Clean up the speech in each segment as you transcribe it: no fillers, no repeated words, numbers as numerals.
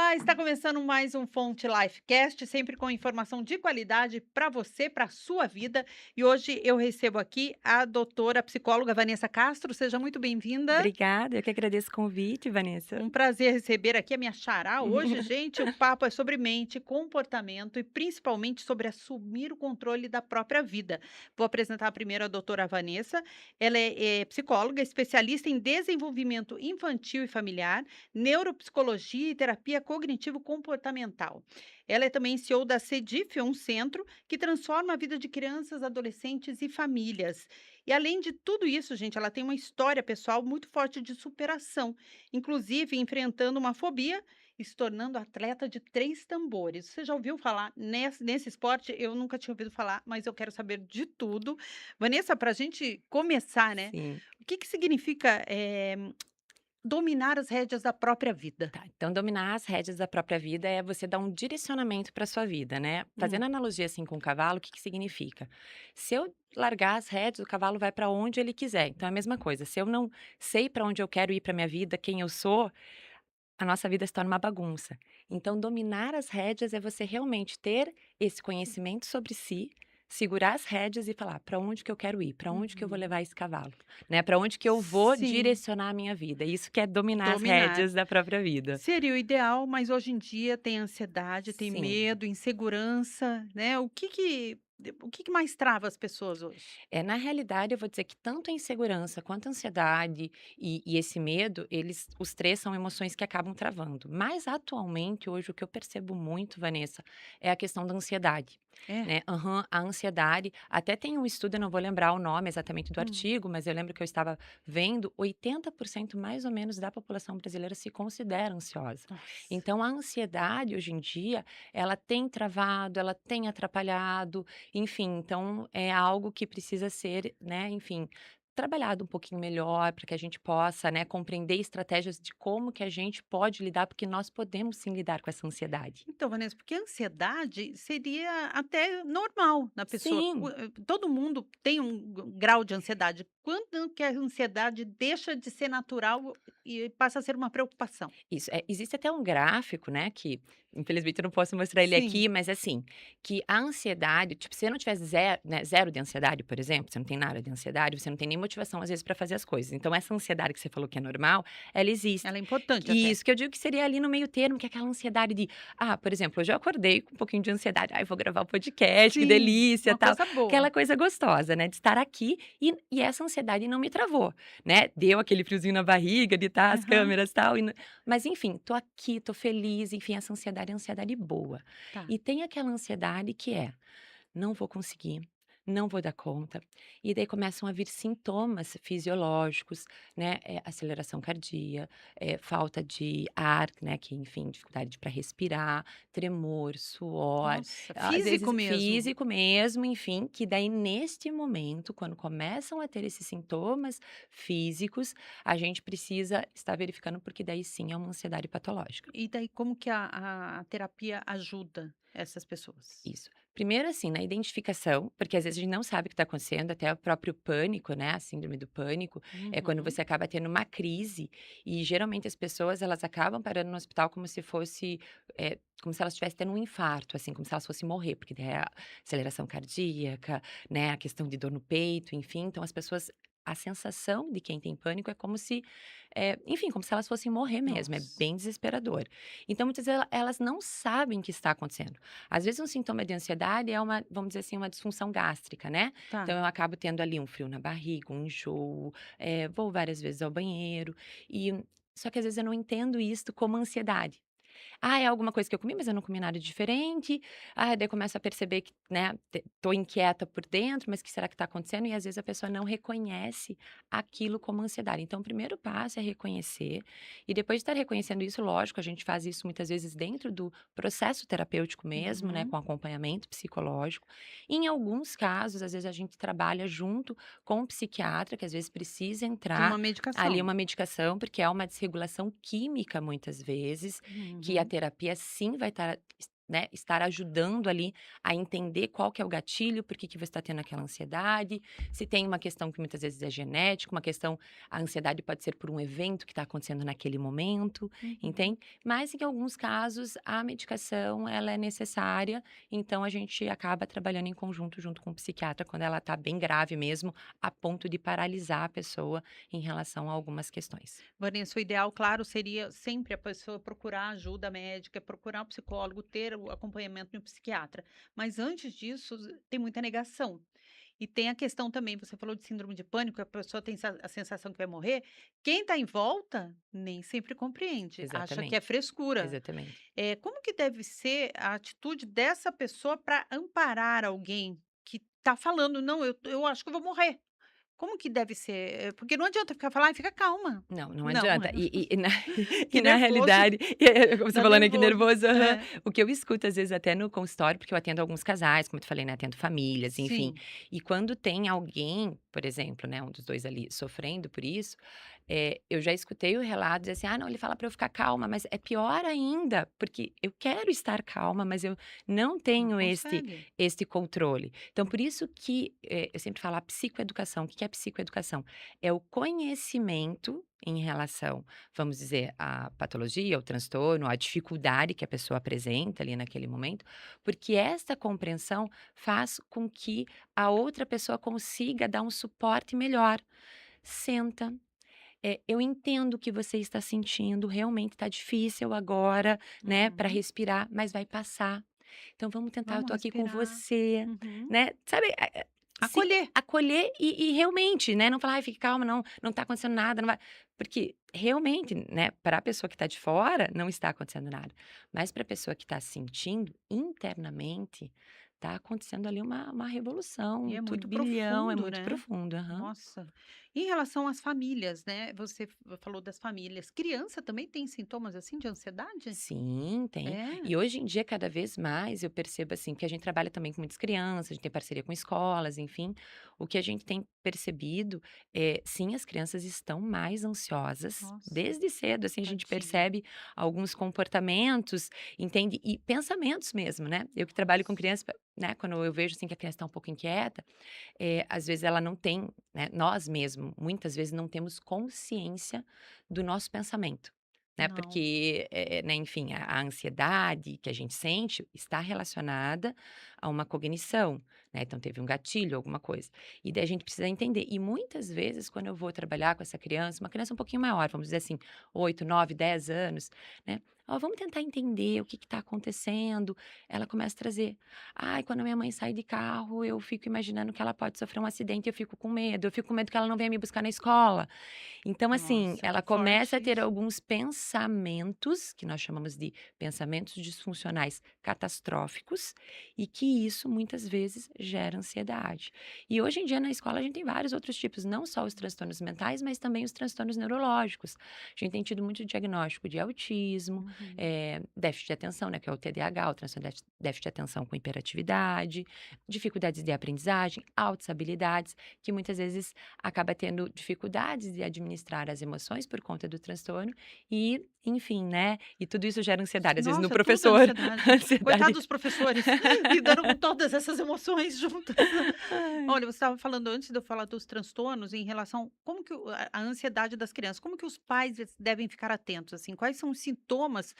Olá, está começando mais um Fonte Lifecast, sempre com informação de qualidade para você, para a sua vida. E hoje eu recebo aqui a doutora psicóloga Vanessa Castro. Seja muito bem-vinda. Obrigada, eu que agradeço o convite, Vanessa. Um prazer receber aqui a minha xará. Hoje, gente, o papo é sobre mente, comportamento e principalmente sobre assumir o controle da própria vida. Vou apresentar primeiro a doutora Vanessa. Ela é psicóloga, especialista em desenvolvimento infantil e familiar, neuropsicologia e terapia cognitivo-comportamental. Ela é também CEO da CEDIF, um centro que transforma a vida de crianças, adolescentes e famílias. E além de tudo isso, gente, ela tem uma história pessoal muito forte de superação, inclusive enfrentando uma fobia e se tornando atleta de 3 tambores. Você já ouviu falar nesse esporte? Eu nunca tinha ouvido falar, mas eu quero saber de tudo. Vanessa, para a gente começar, né, Sim. o que que significa, dominar as rédeas da própria vida? Tá, então dominar as rédeas da própria vida é você dar um direcionamento para sua vida, né. Hum, Fazendo analogia, assim, com o cavalo, o que que significa? Se eu largar as rédeas, o cavalo vai para onde ele quiser, então é a mesma coisa, se eu não sei para onde eu quero ir para minha vida, quem eu sou, a nossa vida se torna uma bagunça. Então, dominar as rédeas é você realmente ter esse conhecimento sobre si, segurar as rédeas e falar: para onde que eu quero ir? Para onde que eu vou uhum. levar esse cavalo? Né? Para onde que eu vou Sim, direcionar a minha vida? Isso que é dominar as dominar. rédeas da própria vida. Seria o ideal, mas hoje em dia tem ansiedade, tem Sim. medo, insegurança, né. O que que mais trava as pessoas hoje? Na realidade, eu vou dizer que tanto a insegurança quanto a ansiedade e esse medo, eles, os três são emoções que acabam travando. Mas atualmente, hoje, o que eu percebo muito, Vanessa, é a questão da ansiedade. É? Né? Aham, a ansiedade. Até tem um estudo, eu não vou lembrar o nome exatamente do Hum. artigo, mas eu lembro que eu estava vendo 80% mais ou menos da população brasileira se considera ansiosa. Nossa. Então, a ansiedade, hoje em dia, ela tem travado, ela tem atrapalhado, enfim, então é algo que precisa ser, né, enfim, trabalhado um pouquinho melhor para que a gente possa, né, compreender estratégias de como que a gente pode lidar, porque nós podemos sim lidar com essa ansiedade. Então, Vanessa, porque a ansiedade seria até normal na pessoa. Sim. Todo mundo tem um grau de ansiedade. Quando que a ansiedade deixa de ser natural e passa a ser uma preocupação? Isso, existe até um gráfico, né, que infelizmente eu não posso mostrar ele Sim. aqui, mas assim, que a ansiedade, tipo, se eu não tiver zero, né, zero de ansiedade, por exemplo, você não tem nada de ansiedade, você não tem nem motivação às vezes para fazer as coisas. Então essa ansiedade que você falou que é normal, ela existe. Ela é importante E até. isso que eu digo que seria ali no meio termo, que é aquela ansiedade de, por exemplo, hoje eu acordei com um pouquinho de ansiedade, ai, vou gravar o podcast, que Sim, delícia, uma tal. coisa Aquela boa. coisa gostosa, né, de estar aqui e essa ansiedade não me travou, né? Deu aquele friozinho na barriga de estar as Aham, câmeras, tal, mas enfim, tô aqui, tô feliz, enfim, essa ansiedade é ansiedade boa. tá. E tem aquela ansiedade que é: "Não vou conseguir, não vou dar conta", e daí começam a vir sintomas fisiológicos, né, aceleração cardíaca, falta de ar, né, que enfim, dificuldade para respirar, tremor, suor, Nossa, às físico vezes mesmo. físico mesmo, enfim, que daí neste momento, quando começam a ter esses sintomas físicos, a gente precisa estar verificando, porque daí sim é uma ansiedade patológica. E daí como que a terapia ajuda essas pessoas? Isso. Primeiro, assim, na identificação, porque às vezes a gente não sabe o que está acontecendo, até o próprio pânico, né? A síndrome do pânico, é quando Uhum. você acaba tendo uma crise e geralmente as pessoas elas acabam parando no hospital como se fosse, como se elas estivessem tendo um infarto, assim, como se elas fossem morrer, porque daí é a aceleração cardíaca, né? A questão de dor no peito, enfim. Então as pessoas, a sensação de quem tem pânico é como se, enfim, como se elas fossem morrer mesmo. É Nossa. bem desesperador. Então muitas vezes elas não sabem o que está acontecendo. Às vezes um sintoma de ansiedade é uma, vamos dizer assim, uma disfunção gástrica, né. Tá. Então eu acabo tendo ali um frio na barriga, um enjoo, vou várias vezes ao banheiro, e só que às vezes eu não entendo isto como ansiedade. É alguma coisa que eu comi, mas eu não comi nada diferente. Daí eu começo a perceber que, né, tô inquieta por dentro, mas o que será que está acontecendo? E às vezes a pessoa não reconhece aquilo como ansiedade. Então, o primeiro passo é reconhecer, e depois de estar reconhecendo isso, lógico, a gente faz isso muitas vezes dentro do processo terapêutico mesmo, né, Uhum. com acompanhamento psicológico. Em alguns casos, às vezes a gente trabalha junto com o psiquiatra, que às vezes precisa De uma entrar ali medicação. uma medicação, porque é uma desregulação química muitas vezes, que a Uhum. terapia sim vai estar né, estar ajudando ali a entender qual que é o gatilho, por que que você está tendo aquela ansiedade, se tem uma questão que muitas vezes é genética, uma questão, a ansiedade pode ser por um evento que está acontecendo naquele momento, Uhum. entende? Mas em alguns casos a medicação ela é necessária, então a gente acaba trabalhando em conjunto junto com o psiquiatra quando ela está bem grave mesmo, a ponto de paralisar a pessoa em relação a algumas questões. Vanessa, o ideal, claro, seria sempre a pessoa procurar ajuda médica, procurar um psicólogo, ter o acompanhamento de um psiquiatra. Mas antes disso, tem muita negação. E tem a questão também, você falou de síndrome de pânico, a pessoa tem a sensação que vai morrer. Quem está em volta nem sempre compreende, acha que é Exatamente, frescura. exatamente. Como que deve ser a atitude dessa pessoa para amparar alguém que está falando, não, eu acho que eu vou morrer. Como que deve ser? Porque não adianta ficar falando: "Ai, fica calma". Não, não Não, adianta. E na que e na nervoso, realidade como você dá falando aqui nervoso. nervoso, aham. É, O que eu escuto às vezes até no consultório, porque eu atendo alguns casais, como eu te falei, né, atendo famílias, enfim. sim, E quando tem alguém, por exemplo, né, um dos 2 ali sofrendo por isso, eu já escutei o relato dizer assim: "Ah, não, ele fala para eu ficar calma", mas é pior ainda, porque eu quero estar calma, mas eu não não tenho consegue. este controle. Então por isso que, eu sempre falo a psicoeducação. O que que é psicoeducação? É o conhecimento em relação, vamos dizer, à patologia, ao transtorno, à dificuldade que a pessoa apresenta ali naquele momento, porque esta compreensão faz com que a outra pessoa consiga dar um suporte melhor. Senta, eu entendo o que você está sentindo, realmente está difícil agora, né, para Uhum. respirar, mas vai passar. Então vamos tentar, eu Vamos tô aqui com respirar. você, Uhum. né, sabe, se Acolher. acolher e realmente, né, não falar: "Ai, fique calma, não tá acontecendo nada, não vai", porque realmente, né, para a pessoa que tá de fora, não está acontecendo nada, mas para a pessoa que tá sentindo internamente, tá acontecendo ali uma revolução, E um é muito turbilhão, é profundo, muito né. profundo. Aham. Nossa. Em relação às famílias, né, você falou das famílias. Criança também tem sintomas, assim, de ansiedade? Sim, tem. É? E hoje em dia, cada vez mais, eu percebo assim, que a gente trabalha também com muitas crianças, a gente tem parceria com escolas, enfim. O que a gente tem percebido é, sim, as crianças estão mais ansiosas. Nossa, Desde cedo, assim, a gente tadinha. percebe alguns comportamentos, entende? E pensamentos mesmo, né? Eu que trabalho com Nossa. criança, né? Quando eu vejo assim que a criança está um pouco inquieta, às vezes ela não tem, né? Nós mesmo, muitas vezes não temos consciência do nosso pensamento. Né, Não, porque, né, enfim, a ansiedade que a gente sente está relacionada a uma cognição, né, então teve um gatilho, alguma coisa. E daí a gente precisa entender. E muitas vezes, quando eu vou trabalhar com essa criança, uma criança um pouquinho maior, vamos dizer assim, 8, 9, 10 anos, né, "Ó, vamos tentar entender o que está acontecendo". Ela começa a trazer: "Ai, quando a minha mãe sai de carro, eu fico imaginando que ela pode sofrer um acidente, eu fico com medo. Eu fico com medo que ela não venha me buscar na escola". Então, assim, nossa, ela que começa forte a ter isso. alguns pensamentos, que nós chamamos de pensamentos disfuncionais catastróficos, e que isso muitas vezes gera ansiedade. E hoje em dia na escola a gente tem vários outros tipos, não só os transtornos mentais, mas também os transtornos neurológicos. A gente tem tido muito diagnóstico de autismo, Uhum. déficit de atenção, né, que é o TDAH, o transtorno de déficit de atenção com hiperatividade, dificuldades de aprendizagem, altas habilidades, que muitas vezes acaba tendo dificuldades de administrar as emoções por conta do transtorno e, enfim, né, e tudo isso gera ansiedade, às vezes no Nossa, tudo é professor, ansiedade. Coitado ansiedade. dos professores, lidando com todas essas emoções juntas. Ai. Olha, você estava falando antes de eu falar dos transtornos em relação como que a ansiedade das crianças, como que os pais devem ficar atentos, assim, quais são os sintomas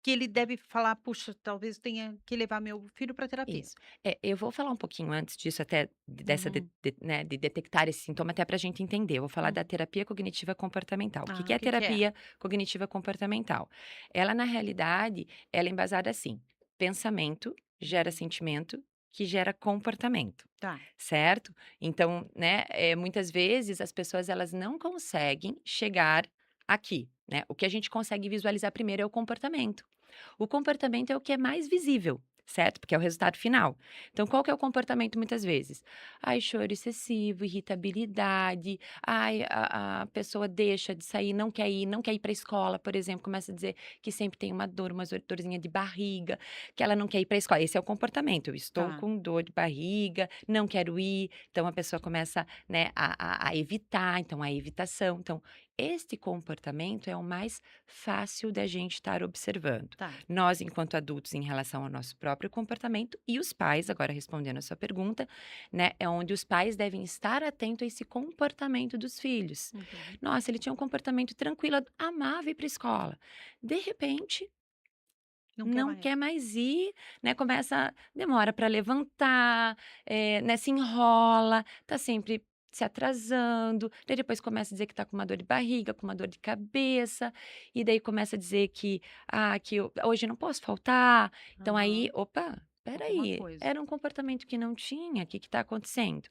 que ele deve falar: "Puxa, talvez tenha que levar meu filho para terapia"? Isso. Eu vou falar um pouquinho antes disso, até dessa Uhum, né, de detectar esse sintoma, até para a gente entender. Eu vou falar da uhum. terapia cognitiva comportamental. O que Ah, que o é que que é? terapia cognitiva comportamental? Ela, na realidade, ela é embasada assim: pensamento gera Uhum. sentimento, que gera comportamento, Tá. certo? Então, né, muitas vezes as pessoas elas não conseguem chegar aqui, né? O que a gente consegue visualizar primeiro é o comportamento. O comportamento é o que é mais visível, certo? Porque é o resultado final. Então, qual que é o comportamento muitas vezes? Ai, choro excessivo, irritabilidade, ai, a pessoa deixa de sair, não quer ir para a escola, por exemplo, começa a dizer que sempre tem uma dor, uma dorzinha de barriga, que ela não quer ir para a escola. Esse é o comportamento. Eu estou Tá. com dor de barriga, não quero ir. Então, a pessoa começa, né, a evitar. Então, a evitação. Então, este comportamento é o mais fácil da gente estar observando. Tá. Nós, enquanto adultos, em relação ao nosso próprio comportamento, e os pais, agora respondendo a sua pergunta, né, é onde os pais devem estar atentos a esse comportamento dos filhos. Uhum. Nossa, ele tinha um comportamento tranquilo, amava ir para a escola. De repente, Não quer não mais. quer mais ir, né, demora para levantar, né, se enrola, tá sempre se atrasando, daí depois começa a dizer que tá com uma dor de barriga, com uma dor de cabeça, e daí começa a dizer que, que eu hoje não posso faltar. Então aí, Aham. opa, espera Alguma aí, coisa. era um comportamento que não tinha, o que que tá acontecendo?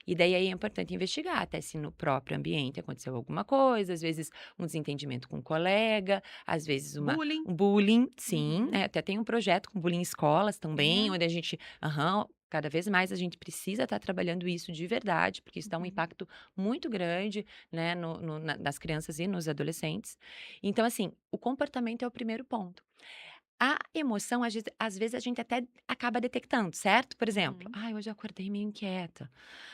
E daí aí é importante investigar, até se no próprio ambiente aconteceu alguma coisa, às vezes um desentendimento com um colega, às vezes Bullying. um bullying, sim, Uhum. né, até tem um projeto com bullying em escolas também, É. onde a gente cada vez mais a gente precisa estar trabalhando isso de verdade, porque isso dá um Uhum. impacto muito grande, né, nas crianças e nos adolescentes. Então, assim, o comportamento é o primeiro ponto. A emoção, às vezes, a gente até acaba detectando, certo? Por exemplo, Uhum. ai, hoje eu acordei meio inquieta.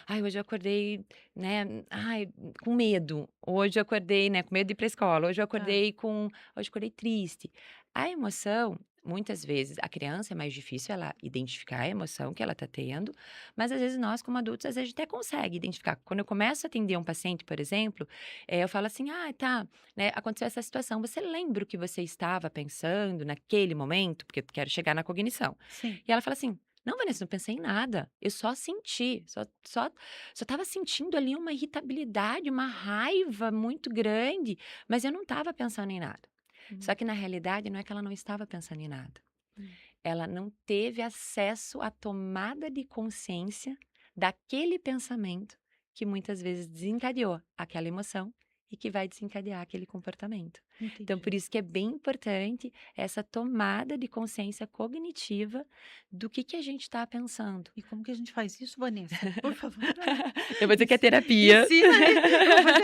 Ai, hoje eu acordei, né, ai, com medo. Hoje eu acordei, né, com medo de ir pra escola. Tá. Hoje eu acordei triste. A emoção, muitas vezes, a criança é mais difícil ela identificar a emoção que ela tá tendo, mas às vezes nós, como adultos, às vezes a gente até consegue identificar. Quando eu começo a atender um paciente, por exemplo, eu falo assim: "Ah, tá, né, aconteceu essa situação. Você lembra o que você estava pensando naquele momento?" Porque eu quero chegar na cognição. Sim. E ela fala assim: "Não, Vanessa, não pensei em nada. Eu só senti, só estava sentindo ali uma irritabilidade, uma raiva muito grande, mas eu não estava pensando em nada." Só Hum. que na realidade não é que ela não estava pensando em nada. Hum. Ela não teve acesso à tomada de consciência daquele pensamento que muitas vezes desencadeou aquela emoção e que vai desencadear aquele comportamento. Então, por Entendi. isso que é bem importante essa tomada de consciência cognitiva do que a gente está pensando. E como que a gente faz isso, Vanessa? Por favor. Eu vou dizer que é Ensi terapia. ensina aí, eu vou fazer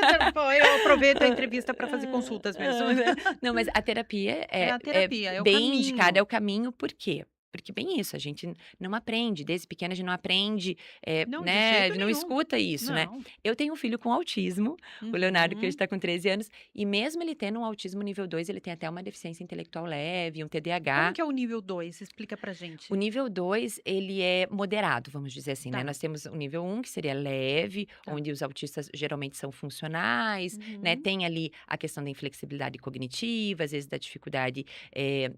eu aproveito a entrevista para fazer consultas mesmo. Né. Não, mas a terapia É a é terapia, é o bem indicada, caminho. é o caminho, por quê? Porque bem isso, a gente não aprende, desde pequena a gente não aprende, Não, de né, a jeito gente não nenhum. escuta isso, né. Não. Eu tenho um filho com autismo, o Leonardo, que hoje Uhum. está com 13 anos, e mesmo ele tendo um autismo nível 2, ele tem até uma deficiência intelectual leve, um Como TDAH. que é o nível 2? Explica pra O gente. nível 2 ele é moderado, vamos dizer assim, né, Tá, nós temos o nível um que seria leve, tá. onde os autistas geralmente são funcionais, né, Uhum. tem ali a questão da inflexibilidade cognitiva, às vezes da dificuldade,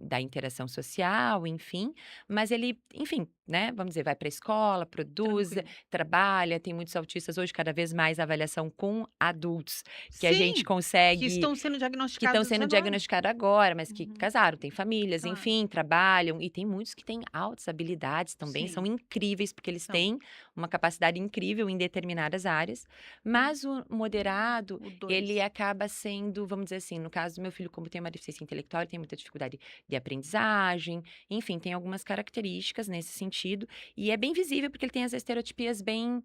da interação social, enfim, mas ele, enfim, né, vamos dizer, vai para a escola, produz, Tranquilo. trabalha, tem muitos autistas hoje, cada vez mais avaliação com adultos, que a gente Sim, que consegue estão sendo que estão diagnosticados sendo agora. diagnosticados agora, mas que Uhum. casaram, têm famílias, Claro. enfim, trabalham, e tem muitos que têm altas habilidades também, são Sim, incríveis, porque eles são. têm uma capacidade incrível em determinadas áreas, mas o moderado, O ele 2. acaba sendo, vamos dizer assim, no caso do meu filho, como tem uma deficiência intelectual, ele tem muita dificuldade de aprendizagem, enfim, tem algumas características nesse sentido, e é bem visível, porque ele tem as estereotipias bem,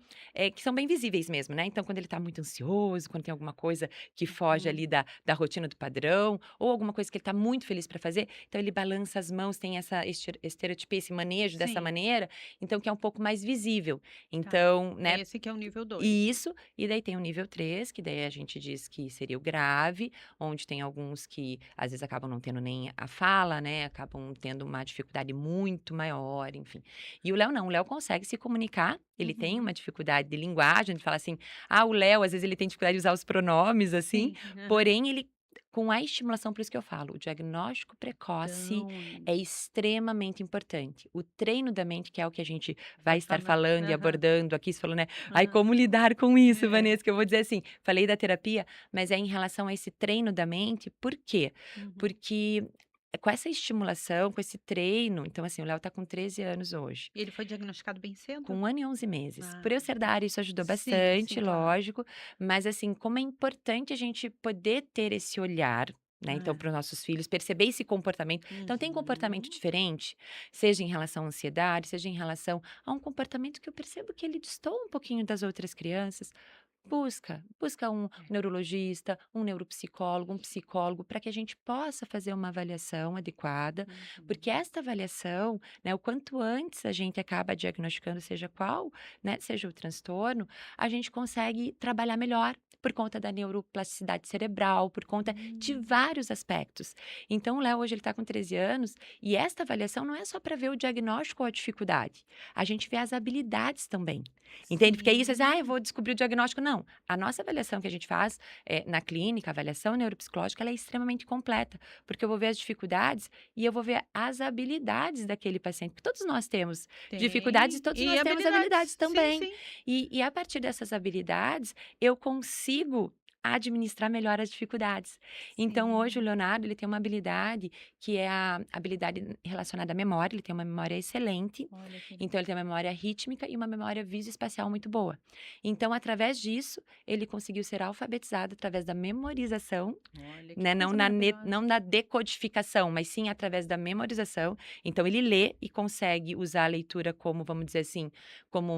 que são bem visíveis mesmo, né? Então, quando ele tá muito ansioso, quando tem alguma coisa que foge Uhum. ali da rotina do padrão, ou alguma coisa que ele está muito feliz para fazer, então ele balança as mãos, tem essa estereotipia, esse manejo dessa Sim, maneira, então que é um pouco mais visível. tá. Então, né, Esse que é o nível 2. isso, e daí tem o nível 3 que daí a gente diz que seria o grave, onde tem alguns que às vezes acabam não tendo nem a fala, né, acabam tendo uma dificuldade muito maior, enfim. E o Léo não, o Léo consegue se comunicar, ele tem uma Uhum. dificuldade de linguagem, de falar assim, o Léo, às vezes ele tem dificuldade de usar os pronomes, assim, Sim, aham. porém ele, com a estimulação, por isso que eu falo, o diagnóstico precoce Então, é extremamente importante. O treino da mente, que é o que a gente vai vai estar falar. falando e Aham, abordando aqui, você falou, né, ai, aham. como lidar com isso, É. Vanessa? Que eu vou dizer assim, falei da terapia, mas é em relação a esse treino da mente, por quê? Uhum. Porque com essa estimulação, com esse treino, então assim, o Léo tá com 13 anos hoje. E ele foi diagnosticado bem Com cedo? 1 ano e 11 meses. Por Ah, eu ser da área, isso ajudou sim, bastante, sim, claro. lógico, mas assim, como é importante a gente poder ter esse olhar, né, então É. para os nossos filhos, perceber esse comportamento. Então tem comportamento Uhum. diferente, seja em relação à ansiedade, seja em relação a um comportamento que eu percebo que ele destoa um pouquinho das outras crianças. busca um É. neurologista, um neuropsicólogo, um psicólogo, para que a gente possa fazer uma avaliação adequada, porque Uhum. esta avaliação, né, o quanto antes a gente acaba diagnosticando, seja qual, né, seja o transtorno, a gente consegue trabalhar melhor por conta da neuroplasticidade cerebral, por conta de Hum. vários aspectos. Então, o Léo hoje ele está com 13 anos e esta avaliação não é só para ver o diagnóstico ou a dificuldade, a gente vê as habilidades também. Entende? Porque aí você diz: "Ah, eu Sim. vou descobrir o diagnóstico", não. A nossa avaliação que a gente faz, na clínica, a avaliação neuropsicológica, ela é extremamente completa, porque eu vou ver as dificuldades e eu vou ver as habilidades daquele paciente, porque todos nós temos dificuldades e Tem. todos E nós temos habilidades habilidades. Sim, também. sim. E a partir dessas habilidades, eu consigo administrar melhor as dificuldades. Então hoje o Sim. Leonardo, ele tem uma habilidade que é a habilidade relacionada à memória, ele tem uma memória excelente, Olha que então bom. ele tem uma memória rítmica e uma memória visoespacial muito boa. Então, através disso, ele conseguiu ser alfabetizado através da memorização, Olha que né, coisa maravilhosa. não na decodificação, mas sim através da memorização. Então ele lê e consegue usar a leitura como, vamos dizer assim, como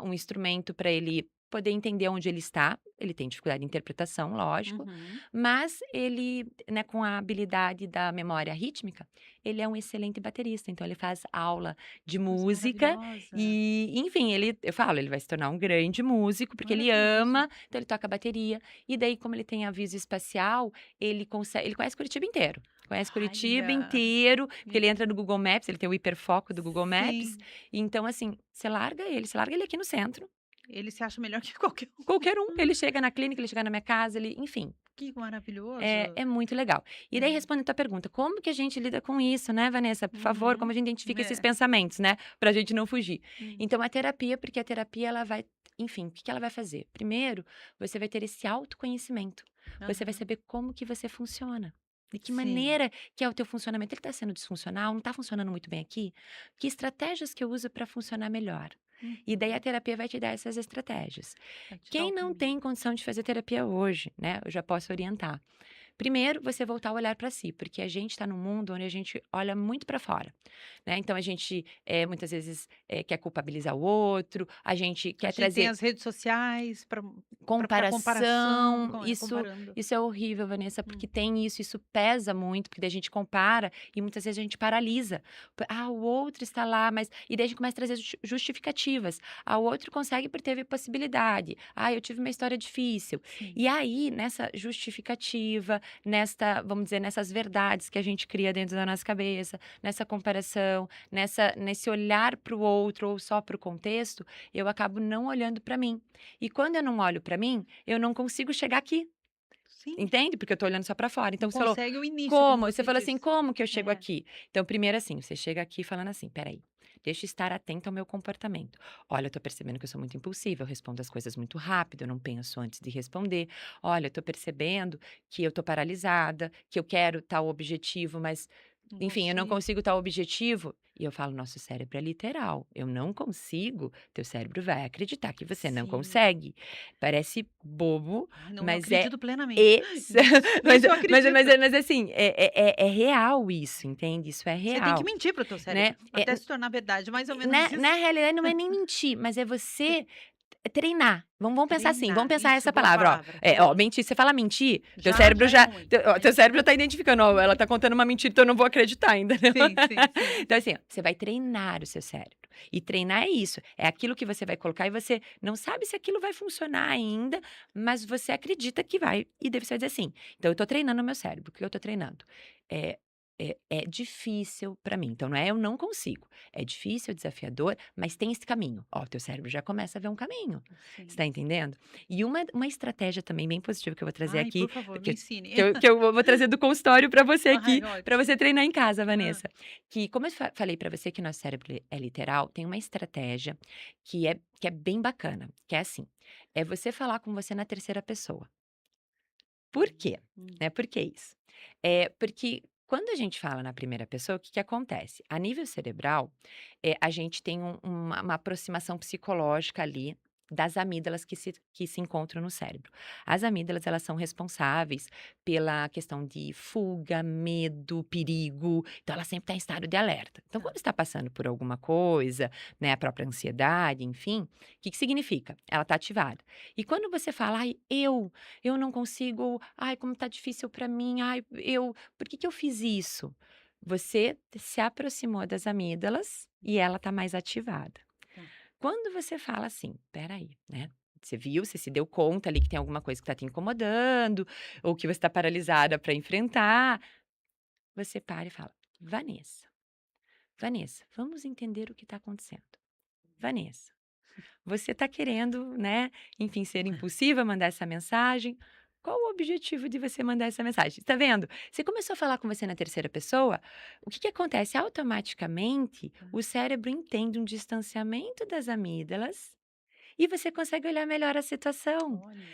um instrumento para ele poder entender onde ele está. Ele tem dificuldade de interpretação, lógico, Uhum. mas ele, né, com a habilidade da memória rítmica, ele é um excelente baterista. Então ele faz aula de Que coisa música maravilhosa. e, enfim, eu falo, ele vai se tornar um grande músico, porque ele Maravilhoso. ama, então ele toca bateria. E daí, como ele tem aviso espacial, ele conhece Curitiba inteiro. Conhece Curitiba Olha. inteiro, porque ele E entra no Google Maps, ele tem o hiperfoco do Google Maps. sim, Então, assim, você larga ele aqui no centro, ele se acha melhor que qualquer um. qualquer um, ele chega na clínica, ele chega na minha casa, enfim, Que é, maravilhoso. é muito legal. E daí, É. respondendo a tua pergunta, como que a gente lida com isso, né, Vanessa? Por favor, como Uhum. a gente identifica esses É. pensamentos, né? Pra gente não fugir. Hum. Então, a terapia, porque a terapia, ela vai, enfim, o que que ela vai fazer? Primeiro, você vai ter esse autoconhecimento. Você vai Aham. saber como que você funciona. De que Sim. maneira que é o teu funcionamento? Ele está sendo disfuncional? Não está funcionando muito bem aqui? Que estratégias que eu uso para funcionar melhor? E daí a Uhum. terapia vai te dar essas estratégias. Vai te dar o Quem não caminho. tem condição de fazer terapia hoje, né? Eu já posso orientar. Primeiro, você voltar a olhar para si, porque a gente está num mundo onde a gente olha muito para fora, né? Então a gente muitas vezes quer culpabilizar o outro, a gente A quer gente tem trazer as redes sociais para ficar comparação, comparação. Isso, comparando. isso é horrível, Vanessa, Hum. porque tem isso pesa muito, porque daí a gente compara e muitas vezes a gente paralisa. Ah, o outro está lá, mas. E daí a gente começa a trazer justificativas. Ah, o outro consegue porque teve possibilidade. Ah, eu tive uma história difícil. Sim. E aí, nessa justificativa, vamos dizer, nessas verdades que a gente cria dentro da nossa cabeça, nessa comparação, nesse olhar para o outro ou só para o contexto, eu acabo não olhando para mim. E quando eu não olho para mim, eu não consigo chegar aqui, Sim. entende? Porque eu tô olhando só para fora. Então Não você falou: consegue o início, como "Como?" Você você falou assim: disse. "Como que eu chego É. aqui?" Então, primeiro assim, você chega aqui falando assim: "Espera aí, deixa eu estar atento ao meu comportamento. Olha, eu tô percebendo que eu sou muito impulsiva, eu respondo as coisas muito rápido, eu não penso antes de responder. Olha, eu tô percebendo que eu tô paralisada, que eu quero tal objetivo, mas Não enfim, eu não consigo. consigo tal objetivo." E eu falo: "Nosso cérebro é literal. Eu não consigo, teu cérebro vai acreditar que você não Sim. consegue." Parece bobo, Ai, não, eu mas é acredito plenamente. ex Nisso mas nisso eu acredito. mas assim, é real isso, entende, isso é Você tem que real, mentir para o teu né. cérebro, até se tornar verdade, mais ou menos Na isso. realidade não é nem mentir, mas é você treinar. Vamos pensar assim, vamos Treinar, pensar isso, essa boa palavra, ó, palavra, ó, boa. mentir, você fala mentir, Já é ruim, teu é. cérebro já tá identificando: "Ó, ela tá contando uma mentira, então eu não vou acreditar ainda", né. Sim, sim, sim. Então assim, ó, você vai treinar o seu cérebro, e treinar é isso, é aquilo que você vai colocar e você não sabe se aquilo vai funcionar ainda, mas você acredita que vai, e daí você vai dizer assim: "Então eu tô treinando o meu cérebro, o que eu tô treinando? É é difícil pra mim, então não é eu não consigo, é difícil, é desafiador, mas tem esse caminho." Ó, teu cérebro já começa a ver um caminho, você tá Sim. entendendo? E uma estratégia também bem positiva que eu vou trazer Ai, por aqui, favor, me que ensine. eu vou trazer do consultório pra você Ai, aqui, pra ótimo. você treinar em casa, Hã. Vanessa. Que como eu falei pra você que nosso cérebro é literal, tem uma estratégia que é bem bacana, que é assim, é você falar com você na terceira pessoa. Por quê? Hum. Né, por que isso? É porque quando a gente fala na primeira pessoa, o que que acontece? A nível cerebral, a gente tem uma aproximação psicológica ali, das amígdalas que se encontram no cérebro. As amígdalas, elas são responsáveis pela questão de fuga, medo, perigo, então ela sempre está em estado de alerta. Então, Tá. quando está passando por alguma coisa, né, a própria ansiedade, enfim, o que que significa? Ela está ativada. E quando você fala: "Ai, eu não consigo, ai, como tá difícil para mim, ai, por que que eu fiz isso?" Você se aproximou das amígdalas e ela está mais ativada. Tá. Quando você fala assim: "Espera aí, né", você viu, você se deu conta ali que tem alguma coisa que está te incomodando, ou que você está paralisada para enfrentar, você para e fala: "Vanessa, Vanessa, vamos entender o que está acontecendo. Vanessa, você está querendo, né, enfim, ser impulsiva, mandar essa mensagem. Qual o objetivo de você mandar essa mensagem?" Está vendo? Você começou a falar com você na terceira pessoa, o que que acontece? Automaticamente, Tá. o cérebro entende um distanciamento das amígdalas e você consegue olhar melhor a situação. Olha.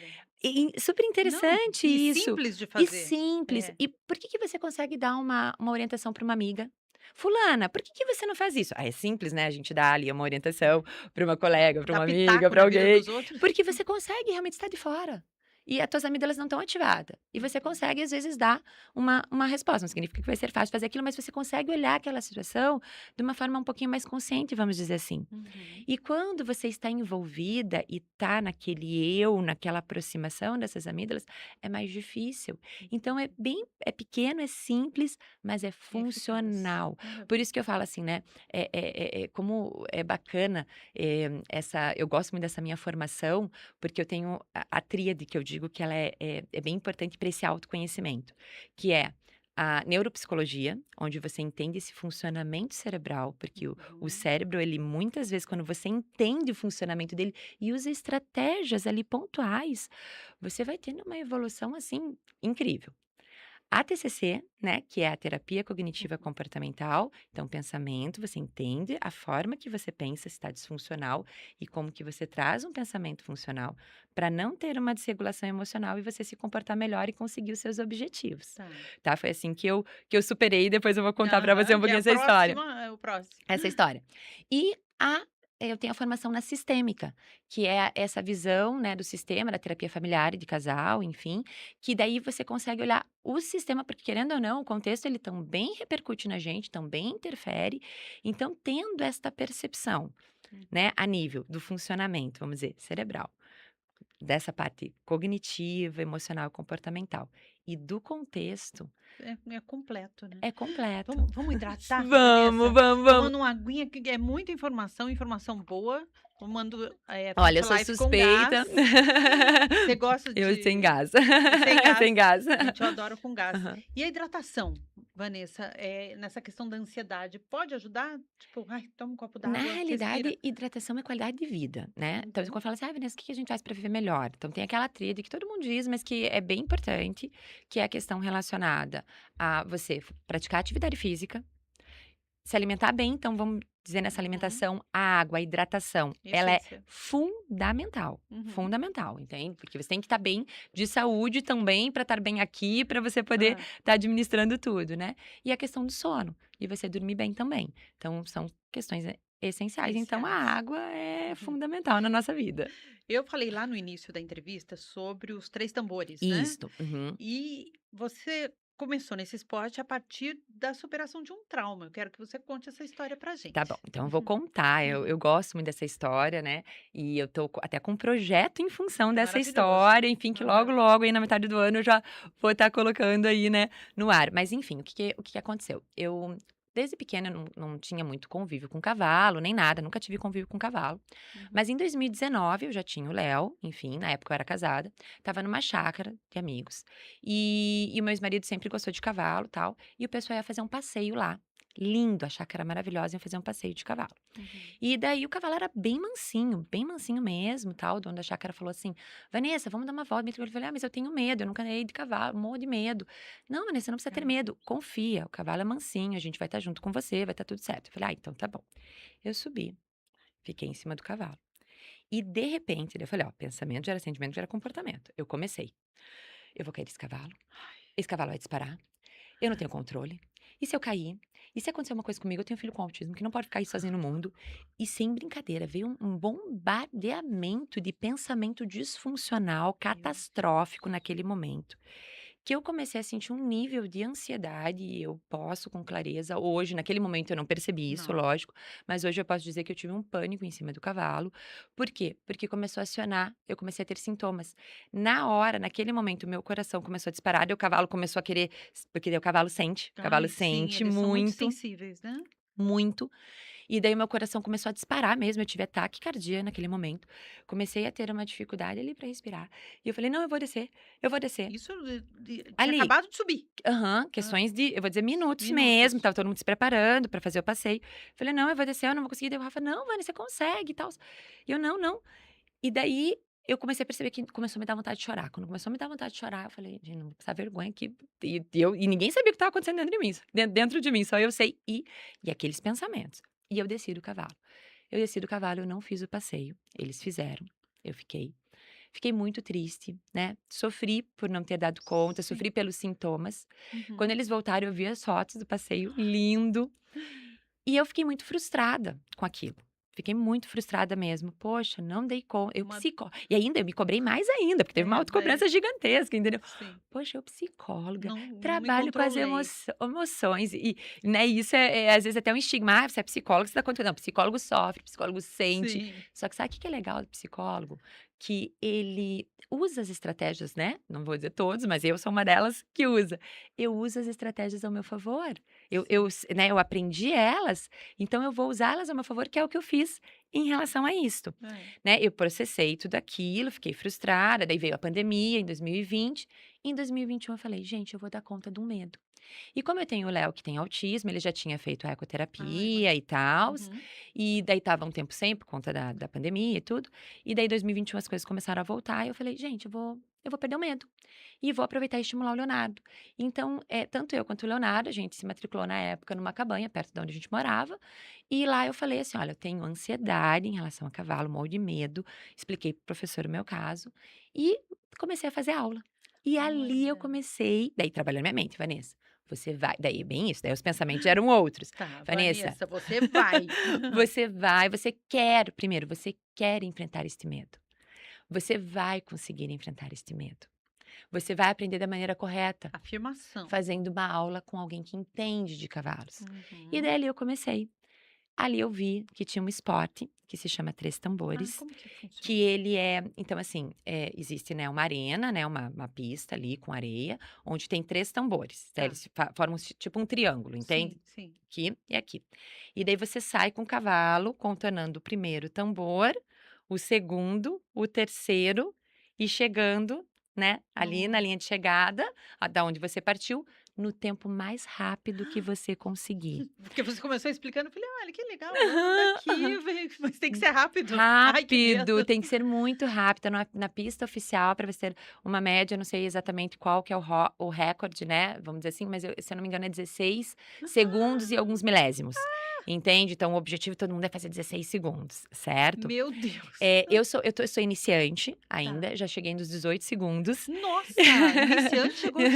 Super Não, interessante e isso. simples de E fazer. simples. É. E por que que você consegue dar uma orientação para uma amiga? "Fulana, por que que você não faz isso?" Ah, é simples, né, a gente dá ali uma orientação para uma colega, para Dá uma amiga, pitaco para na vida alguém, dos outros. porque você consegue realmente estar de fora. E as tuas amígdalas não estão ativadas. E você Uhum. consegue, às vezes, dar uma resposta. Não significa que vai ser fácil fazer aquilo, mas você consegue olhar aquela situação de uma forma um pouquinho mais consciente, vamos dizer assim. Uhum. E quando você está envolvida e está naquele eu, naquela aproximação dessas amígdalas, é mais difícil. Então é pequeno, é simples, mas é É eficaz. funcional. Por Maravilha. isso que eu falo assim, né, como é bacana, eu gosto muito dessa minha formação, porque eu tenho a tríade que eu digo que ela é bem importante para esse autoconhecimento, que é a neuropsicologia, onde você entende esse funcionamento cerebral, porque o Uhum. cérebro, ele muitas vezes, quando você entende o funcionamento dele e usa estratégias ali pontuais, você vai tendo uma evolução assim incrível. A TCC, né, que é a terapia cognitiva Uhum. comportamental, então pensamento, você entende a forma que você pensa está disfuncional e como que você traz um pensamento funcional para não ter uma desregulação emocional e você se comportar melhor e conseguir os seus objetivos, Tá. tá? Foi assim que eu superei e depois eu vou contar para você Aham, um que é pouquinho a essa história. próxima é o próximo. Essa história. E eu tenho a formação na sistêmica, que é essa visão, né, do sistema, da terapia familiar e de casal, enfim, que daí você consegue olhar o sistema, porque querendo ou não, o contexto ele também repercute na gente, também interfere. Então, tendo esta percepção, Uhum. né, a nível do funcionamento, vamos dizer, cerebral, dessa parte cognitiva, emocional, comportamental e do contexto, É completo, né. é completo. Vamos hidratar, Vamos, Vanessa? vamos, vamos. Tomando uma aguinha que é muita informação, informação boa, tomando, Olha, Fit eu sou Life com suspeita. gás. Você gosta Eu sem de gás. sem gás? Sem gás. Gente, eu adoro com gás. Aham. E a hidratação, Vanessa, nessa questão da ansiedade, pode ajudar? Tipo: "Ai, toma um copo Na d'água, respira". realidade, hidratação é qualidade de vida, né. Então, Uhum. quando fala assim: "Ai, Vanessa, o que que a gente faz para viver melhor?" Então tem aquela tríade que todo mundo diz, mas que é bem importante, que é a questão relacionada a você praticar atividade física, se alimentar bem, então vamos dizer nessa Uhum. alimentação, a água, a hidratação, ela é Essencial. fundamental, Uhum. fundamental, entende? Porque você tem que estar bem de saúde também para estar bem aqui, para você poder Hã. estar administrando tudo, né. E a questão do sono, e você dormir bem também. Então são questões essenciais, então a Essenciais. água é Uhum. fundamental na nossa vida. Eu falei lá no início da entrevista sobre os 3 tambores, né. Isto, uhum. E você começou nesse esporte a partir da superação de um trauma. Eu quero que você conte essa história pra Tá bom, gente. então eu vou contar, eu Uhum. gosto muito dessa história, né, e eu tô até com um projeto em função dessa Maravilhoso. história, enfim, que logo, Aham. logo aí na metade do ano eu já vou estar colocando aí, né, no ar. Mas enfim, o que que aconteceu? Eu, desde pequena, eu não tinha muito convívio com cavalo, nem nada, nunca tive convívio com cavalo. Uhum. Mas em 2019 eu já tinha o Léo, enfim, na época eu era casada, estava numa chácara de amigos, e o meu ex-marido sempre gostou de cavalo, tal, e o pessoal ia fazer um passeio lá. Lindo, a chácara maravilhosa, iam fazer um passeio de cavalo. Uhum. E daí o cavalo era bem mansinho mesmo, tal. O dono da chácara falou assim: "Vanessa, vamos dar uma volta." Eu falei: "Ah, mas eu tenho medo, eu nunca andei de cavalo, morro de medo." "Não, Vanessa, você não precisa ter Ai, medo, Deus. confia, o cavalo é mansinho, a gente vai estar junto com você, vai estar tudo certo." Eu falei: "Ah, então tá bom." Eu subi, fiquei em cima do cavalo. E de repente, daí eu falei: "Ó, pensamento gera sentimento, gera comportamento." Eu comecei: "Eu vou cair desse cavalo, esse cavalo vai disparar, eu não tenho controle, E se eu cair? E se acontecer uma coisa comigo? Eu tenho filho com autismo que não pode ficar aí sozinho no mundo. E sem brincadeira, veio um bombardeamento de pensamento disfuncional, Meu catastrófico Deus. naquele momento, que eu comecei a sentir um nível de ansiedade, e eu posso com clareza hoje, naquele momento eu não percebi isso, Não. lógico, mas hoje eu posso dizer que eu tive um pânico em cima do cavalo. Por quê? Porque começou a acionar, eu comecei a ter sintomas. Na hora, naquele momento, o meu coração começou a disparar, e o cavalo começou a querer, porque daí o cavalo Ai, sim, sente eles são muito muito, sensíveis, né? muito, e daí o meu coração começou a disparar mesmo, eu tive ataque cardíaco naquele momento. Comecei a ter uma dificuldade ali para respirar. E eu falei: "Não, eu vou descer". Isso tinha Ali, acabado de subir. aham, Hã, questões de, eu vou dizer, minutos mesmo, minutos. estava todo mundo se preparando para fazer o passeio. Falei: "Não, eu vou descer, eu não vou conseguir". Daí o Rafa: "Não, Vani, você consegue e tal". E eu: "Não, não". E daí eu comecei a perceber que começou a me dar vontade de chorar. Quando começou a me dar vontade de chorar, eu falei: "Gente, não vou passar vergonha aqui". E ninguém sabia o que estava acontecendo dentro de mim, dentro de mim, só eu sei. E aqueles pensamentos. E eu desci do cavalo. Eu desci do cavalo, eu não fiz o passeio, eles fizeram, eu fiquei. Fiquei muito triste, né, sofri por não ter dado conta, Sim. sofri pelos sintomas. Quando Uhum. eles voltaram, eu vi as fotos do passeio, lindo, e eu fiquei muito frustrada com aquilo. Fiquei muito frustrada mesmo. Poxa, não dei conta. Uma E ainda eu me cobrei mais ainda, porque teve uma daí autocobrança gigantesca, entendeu. sim, Poxa, eu psicóloga, não trabalho com encontrou as o leite. emoções e, né, isso às vezes até um estigma. "Ah, você é psicólogo, você dá conta". Não, psicólogo sofre, psicólogo sente. Sim. Só que sabe o que é legal do psicólogo? Que ele usa as estratégias, né, não vou dizer todos, mas eu sou uma delas que usa. Eu uso as estratégias ao meu favor. Sim. Né, eu aprendi elas, então eu vou usá-las ao meu favor, que é o que eu fiz em relação a isto, É. né. Eu processei tudo aquilo, fiquei frustrada, daí veio a pandemia em 2020. Em 2021 eu falei: "Gente, eu vou dar conta do medo". E como eu tenho o Léo que tem autismo, ele já tinha feito a Ah, ecoterapia e imagino. tals, Uhum. e daí estava um tempo sem por conta da pandemia e tudo, e daí 2021 as coisas começaram a voltar e eu falei: "Gente, eu vou perder o medo, e vou aproveitar e estimular o Leonardo". Então, tanto eu quanto o Leonardo, a gente se matriculou na época numa cabanha perto de onde a gente morava, e lá eu falei assim: "Olha, eu tenho ansiedade em relação a cavalo, morro de medo", expliquei para o professor o meu caso, e comecei a fazer aula. E ali eu Olha. comecei, daí trabalhando minha mente: "Vanessa, você vai", daí bem isso, daí os pensamentos eram outros. Tá, "Vanessa, Vanessa, você vai. você vai, você quer, primeiro, você quer enfrentar este medo. Você vai conseguir enfrentar este medo. Você vai aprender da maneira correta, Afirmação. fazendo uma aula com alguém que entende de cavalos". E Uhum. daí ali eu comecei. Ali eu vi que tinha um esporte que se chama Três Ah, Tambores, como que que funciona? ele é, então assim, existe, né, uma arena, né, uma pista ali com areia, onde tem 3 tambores, né, Tá. eles formam tipo um triângulo, entende? Sim, sim. Aqui e aqui. E daí você sai com o cavalo contornando o primeiro tambor, o segundo, o terceiro, e chegando, né, ali na No linha de chegada, da onde você partiu, no tempo mais rápido que você conseguir. porque você começou explicando, eu falei: "Olha, que legal, vamos Aham, daqui, aham. mas tem que ser rápido". Ai, que Rápido, medo. tem que ser muito rápido na pista oficial para você ter uma média, eu não sei exatamente qual que é o recorde, né, vamos dizer assim, mas se eu não me engano é 16 segundos e alguns milésimos, entende. Então o objetivo de todo mundo é fazer 16 segundos, certo. Meu Deus. Eu sou iniciante Tá. ainda, já cheguei nos 18 segundos. Nossa, iniciante chegou aos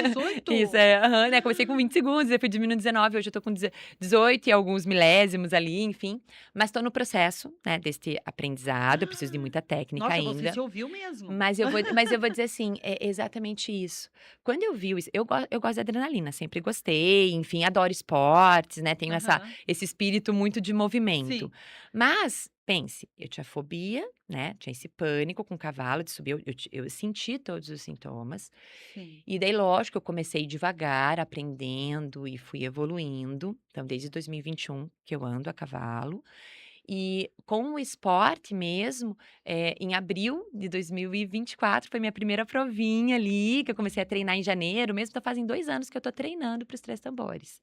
Isso, 18? aham, né, comecei com 20 segundos, depois diminuindo 19, hoje eu tô com 18 e alguns milésimos ali, enfim, mas tô no processo, né, deste aprendizado, eu preciso de muita técnica Nossa, você ainda, se ouviu mesmo. mas eu vou dizer assim, é exatamente isso. Quando eu vi isso, eu gosto de adrenalina, sempre gostei, enfim, adoro esportes, né, tenho Aham. esse espírito muito de movimento. Sim, Mas, pense, eu tinha fobia, né, tinha esse pânico com cavalo de subir, eu senti todos os sintomas, sim. e daí lógico, eu comecei devagar, aprendendo e fui evoluindo, então desde 2021 que eu ando a cavalo, e com o esporte mesmo, em abril de 2024 foi minha primeira provinha ali, que eu comecei a treinar em janeiro mesmo, então fazem 2 anos que eu tô treinando para os 3 tambores.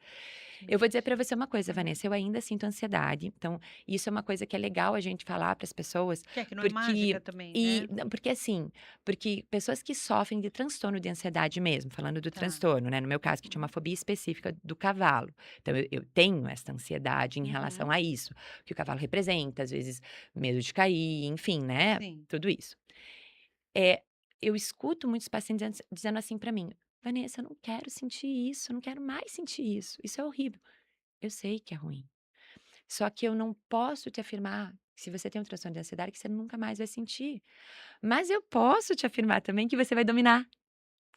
Eu vou dizer Gente. para você uma coisa, Vanessa, eu ainda sinto ansiedade, então isso é uma coisa que é legal a gente falar para as pessoas, Que é que não é mágica porque também, né. não, porque assim, porque pessoas que sofrem de transtorno de ansiedade mesmo, falando do Tá. transtorno, né, no meu caso que tinha uma Uhum. fobia específica do cavalo, então eu tenho essa ansiedade em relação Uhum. a isso, que o cavalo representa, às vezes medo de cair, enfim, né, Sim. tudo isso. Eh, eu escuto muitos pacientes dizendo assim para mim: Vanessa, eu não quero sentir isso, eu não quero mais sentir isso. Isso é horrível. Eu sei que é ruim. Só que eu não posso te afirmar, se você tem um transtorno de ansiedade, que você nunca mais vai sentir. Mas eu posso te afirmar também que você vai dominar.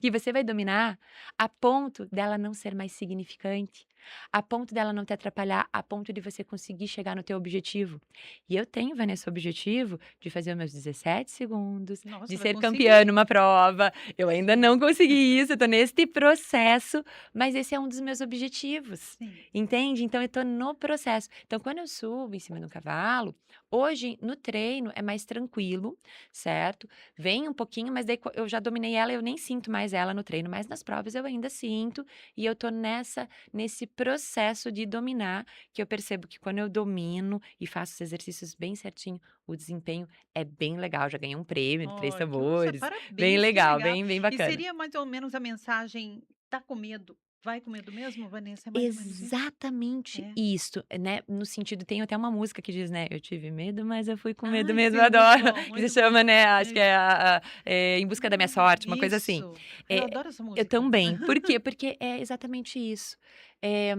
Que você vai dominar a ponto dela não ser mais significante, a ponto dela não te atrapalhar, a ponto de você conseguir chegar no teu objetivo. E eu tenho, Vanessa, o objetivo de fazer os meus 17 segundos, de Nossa, vai ser campeã conseguir. numa prova. Eu ainda Sim, não consegui isso, eu tô neste processo, mas esse é um dos meus objetivos. sim. Entende? Então eu tô no processo. Então quando eu subo em cima do cavalo, hoje no treino é mais tranquilo, certo? Vem um pouquinho, mas daí eu já dominei ela, eu nem sinto mais ela no treino, mas nas provas eu ainda sinto, e eu tô nesse processo de dominar, que eu percebo que quando eu domino e faço os exercícios bem certinho, o desempenho é bem legal. Já ganhei um prêmio de 3 Ótimo. Nossa, sabores, bem parabéns, que legal, legal. bem E bacana. seria mais ou menos a mensagem: "Tá com medo? Vai com medo mesmo, Vanessa?" É mais ou menos isso? Exatamente É. isso, né, no sentido tem até uma música que diz, né: "Eu tive medo, mas eu fui com medo Ai, mesmo", eu sim, muito adoro, bom, que se muito bom. chama, né, acho que Isso. é Em Busca da Minha Sorte, uma coisa assim. Isso. Eu Eh, adoro essa eu música. também. Por quê? Porque é exatamente isso. Eh,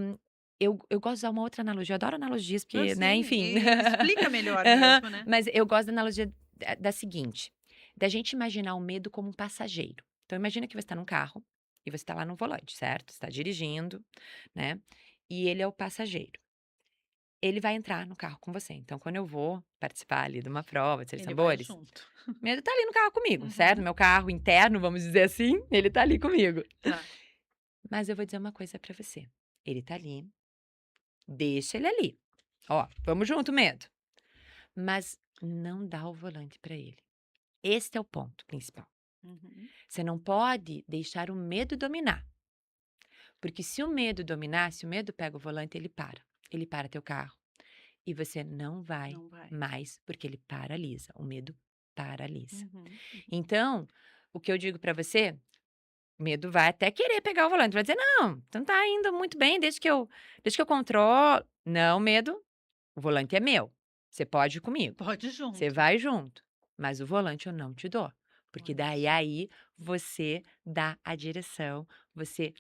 eu gosto de usar uma outra analogia, eu adoro analogias Ah, porque, né, sim, enfim. e explica melhor Aham. mesmo, né. Mas eu gosto da analogia da seguinte, da gente imaginar o medo como um passageiro. Então imagina que você está num carro, e você está lá no volante, certo? Você está dirigindo, né, e ele é o passageiro. Ele vai entrar no carro com você. Então, quando eu vou participar ali de uma prova de Três Ele vai Tambores, junto. ele tá ali no carro comigo, certo? Uhum. Meu carro interno, vamos dizer assim, ele tá ali comigo. Tá. Mas eu vou dizer uma coisa pra você, ele tá ali, deixa ele ali. Ó, vamos junto, medo. Mas não dá o volante pra ele. Este é o ponto principal. Uhum. Você não pode deixar o medo dominar, porque se o medo dominar, se o medo pega o volante, ele para. Ele para teu carro. E você não vai Não vai. mais, porque ele paralisa, o medo paralisa. Uhum, uhum. Então, o que eu digo pra você, o medo vai até querer pegar o volante, vai dizer: "Não, tu não tá indo muito bem, desde que eu controlo". Não, medo, o volante é meu, você pode ir comigo, Pode ir você junto. vai junto, mas o volante eu não te dou, porque Olha daí só. aí você dá a direção, você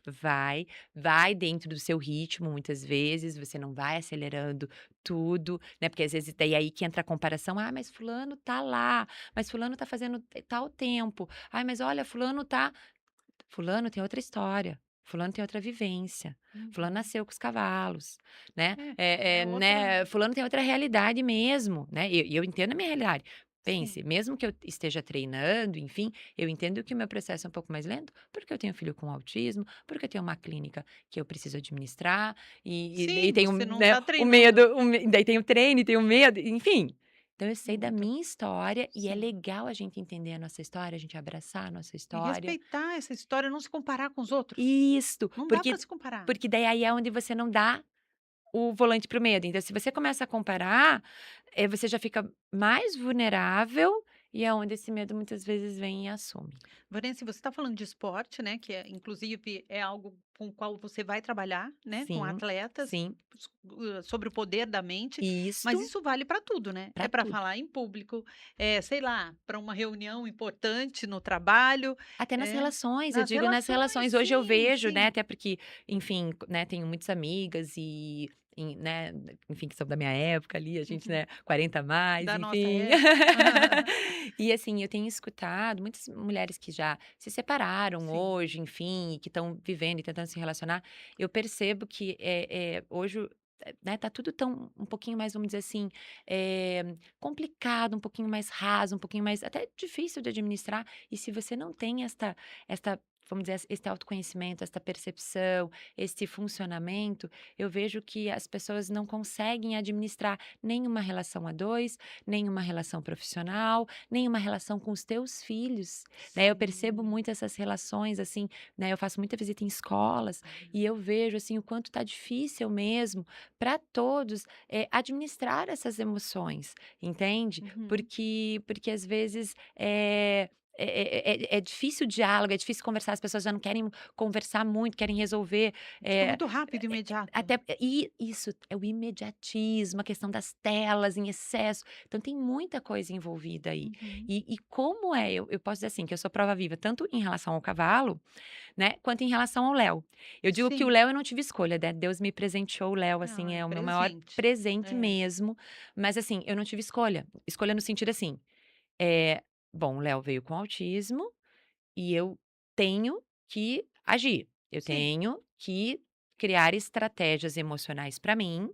vai dentro do seu ritmo muitas vezes, você não vai acelerando tudo, né, porque às vezes daí aí que entra a comparação: "Ah, mas fulano tá lá, mas fulano tá fazendo tal tempo. Ai, mas olha, fulano tem outra história, fulano tem outra vivência, fulano Uhum. nasceu com os cavalos, né, É, é outra fulano tem outra realidade mesmo, né, e eu entendo a minha realidade. Pense, sim. mesmo que eu esteja treinando, enfim, eu entendo que o meu processo é um pouco mais lento, porque eu tenho filho com autismo, porque eu tenho uma clínica que eu preciso administrar, e Sim, tenho, você não né, tá o medo, treinando. daí tem o treino e tem o medo, enfim. Então eu sei da Muito. minha história e é Sim. legal a gente entender a nossa história, a gente abraçar a nossa E história. respeitar essa história, não se comparar com os outros. Isto, Não dá para porque se comparar. porque daí aí é onde você não dá o volante para o medo. Então, se você começa a comparar, você já fica mais vulnerável e é onde esse medo muitas vezes vem e assume. Vanessa, você está falando de esporte, né, que é inclusive é algo com o qual você vai trabalhar, né, com Sim, atletas, sim, sobre o poder da mente, mas isto isso vale para tudo, né? É para para tudo. falar em público, sei lá, para uma reunião importante no trabalho, Até nas é, relações, eu nas digo nas relações, relações. Hoje eu sim, vejo, né, sim, até porque, enfim, né, tenho muitas amigas né, enfim, que são da minha época ali, a gente, uhum, né, 40 a mais, da nossa enfim. época. E assim, eu tenho escutado muitas mulheres que já se separaram Sim, hoje, enfim, e que estão vivendo e tentando se relacionar. Eu percebo que hoje, né, tá tudo tão um pouquinho mais, vamos dizer assim, complicado, um pouquinho mais raso, um pouquinho mais até difícil de administrar. E se você não tem esta vamos dizer, este autoconhecimento, esta percepção, este funcionamento, eu vejo que as pessoas não conseguem administrar nenhuma relação a dois, nenhuma relação profissional, nenhuma relação com os teus filhos, né? Eu percebo sim. muito essas relações, assim, né? Eu faço muita visita em escolas e eu vejo, assim, o quanto tá difícil mesmo para todos administrar essas emoções, entende? Uhum. Porque às vezes é difícil o diálogo, é difícil conversar, as pessoas já não querem conversar muito, querem resolver, Tudo eh muito rápido e imediato. até e isso, é o imediatismo, a questão das telas em excesso, então tem muita coisa envolvida aí. Uhum. E como eu posso dizer assim, que eu sou prova viva tanto em relação ao cavalo, né, quanto em relação ao Léo. Eu digo que o Sim. Léo eu não tive escolha, né, Deus me presenteou o Léo, assim, Ai, é o meu maior presente. presente É. mesmo, mas assim, eu não tive escolha. Escolha no sentido assim, é bom, o Léo veio com autismo e eu tenho que agir, eu Sim. tenho que criar estratégias emocionais para mim,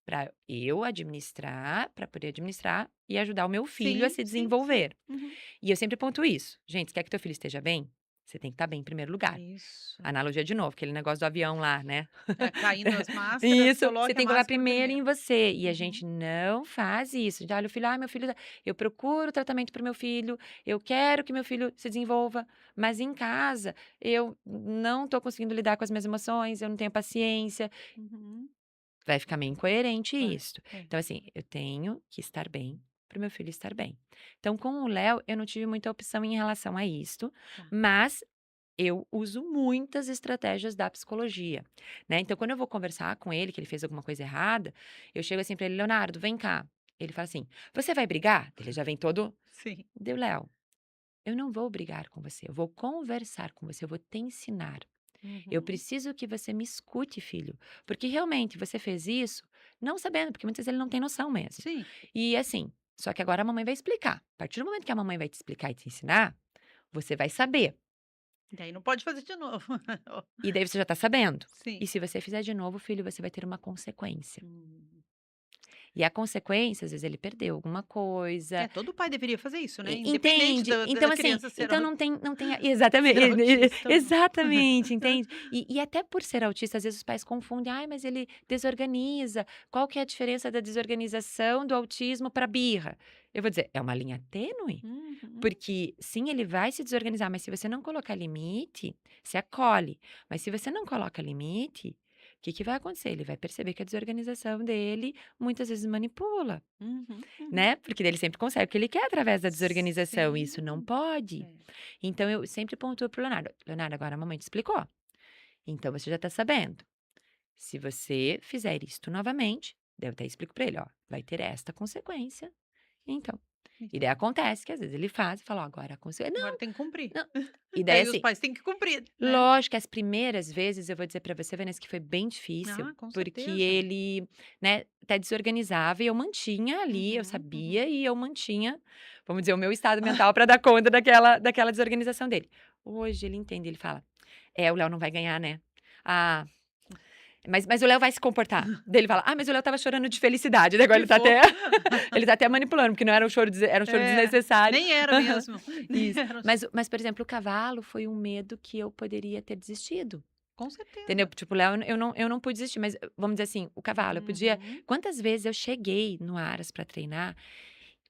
para eu administrar, para poder administrar e ajudar o meu filho a Sim, se sim, sim. desenvolver. Uhum. E eu sempre ponto isso: "Gente, você quer que teu filho esteja bem? Você tem que estar bem em primeiro lugar". Isso. Analogia de novo, aquele negócio do avião lá, né. É, caindo as máscaras, Isso, você coloque a tem que colocar máscara primeiro primeiro. em você, e a Uhum. gente não faz isso. A gente olha o filho: "Ai, meu filho eu procuro tratamento para o meu filho, eu quero que meu filho se desenvolva, mas em casa eu não estou conseguindo lidar com as minhas emoções, eu não tenho paciência". Uhum. Vai ficar meio incoerente Vai. isso. É. Então, assim, eu tenho que estar bem para o meu filho estar bem. Então, com o Léo, eu não tive muita opção em relação a isto, Tá. mas eu uso muitas estratégias da psicologia, né. Então, quando eu vou conversar com ele, que ele fez alguma coisa errada, eu chego assim para ele: "Leonardo, vem cá". Ele fala assim: "Você vai brigar?" Ele já vem todo Sim. deu: "Léo, eu não vou brigar com você, eu vou conversar com você, eu vou te ensinar. Eu Uhum. preciso que você me escute, filho, porque realmente você fez isso não sabendo, porque muitas vezes ele não tem noção mesmo. Sim. E assim, só que agora a mamãe vai explicar. A partir do momento que a mamãe vai te explicar e te ensinar, você vai saber. Daí não pode fazer de novo. E daí você já tá sabendo. E Sim. se você fizer de novo, filho, você vai ter uma consequência. Hum. E a consequência, às vezes ele perdeu alguma É, coisa. todo pai deveria fazer isso, né, independente Entende? da Então, assim, criança ser então au não tem exatamente, ser autista ou não. exatamente, entende? E até por ser autista, às vezes os pais confundem: "Ai, mas ele desorganiza". Qual que é a diferença da desorganização do autismo para birra? Eu vou dizer, é uma linha tênue, Uhum. porque sim, ele vai se desorganizar, mas se você não colocar limite, você acolhe. Mas se você não coloca limite, o que que vai acontecer? Ele vai perceber que a desorganização dele muitas vezes manipula. Uhum, uhum. Né, porque daí ele sempre consegue o que ele quer através da desorganização, e isso não Sim. pode. É. Então eu sempre pontuo para o Leonardo: "Leonardo, agora a mamãe te explicou, então você já está sabendo. Se você fizer isto novamente", daí eu até explico para ele: "Ó, vai ter esta consequência, então". E daí Então, acontece que às vezes ele faz e fala: "Ó, agora a consequ" agora "Não, tem que cumprir. não". E daí Daí os assim, pais têm que cumprir, né. lógico que as primeiras vezes eu vou dizer pra você, Vanessa, que foi bem difícil, Ah, com porque certeza. ele, né, até desorganizava e eu mantinha ali, eu Uhum, uhum. sabia e eu mantinha, vamos dizer, o meu estado mental pra dar conta daquela desorganização dele. Hoje ele entende, ele fala: "É, o Léo não vai ganhar, né. Ah, mas o Léo vai se comportar". Daí ele fala: "Ah, mas o Léo estava chorando de felicidade", daí agora Que ele tá até fofo. ele tá até manipulando, porque não era um choro era um choro É, desnecessário. nem era mesmo. Nem Isso. era um Mas, por exemplo, o cavalo foi um medo que eu poderia ter desistido. com Entendeu? certeza. Tipo, o Léo eu não pude desistir, mas vamos dizer assim, o cavalo, eu podia Uhum. quantas vezes eu cheguei no Aras pra treinar,